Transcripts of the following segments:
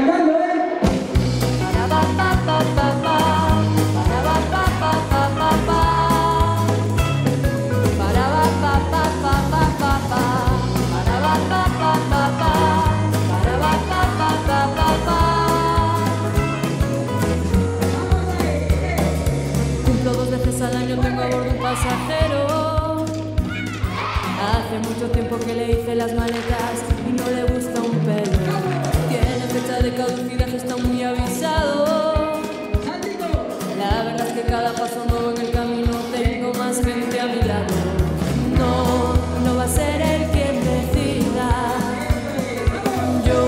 cantando, ¿eh? Cumplo 2 veces al año, tengo a bordo un pasajero. Hace mucho tiempo que le hice las maletas y no le gusta un pelo. Tiene fecha de caducidad, está muy avisado. La verdad es que cada paso nuevo en el camino tengo más gente a mi lado. No va a ser él quien decida. Yo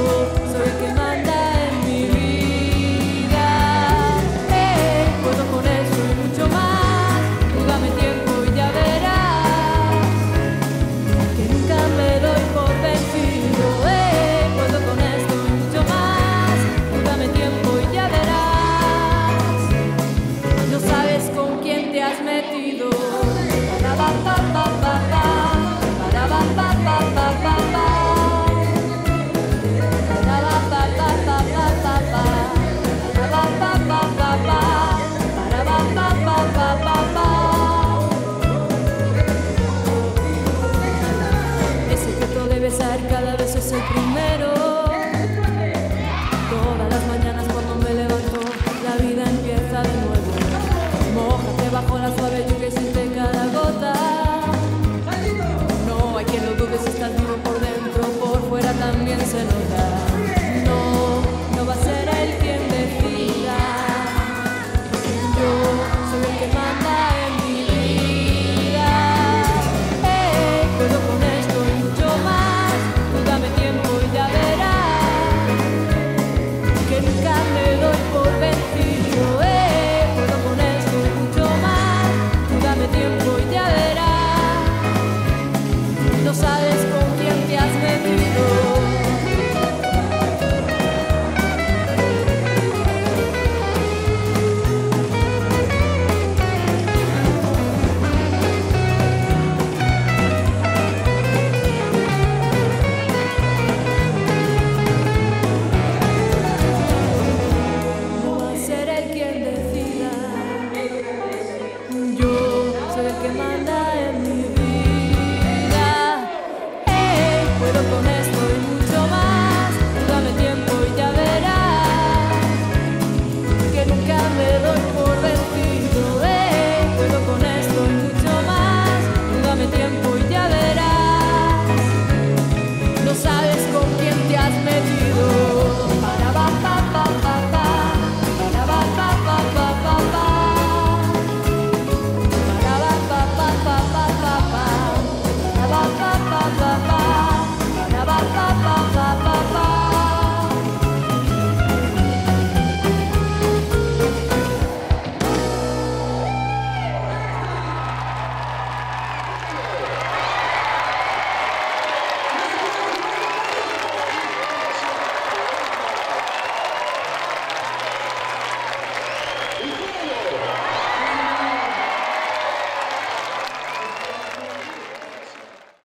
soy el que manda en mi vida. Puedo con eso y mucho más. Tú dame tiempo y ya verás que nunca me doy por vencido. Puedo con esto y mucho más. Tú dame tiempo y ya verás. No sabes con quién te has metido. Ese que debe ser cada vez es el primero.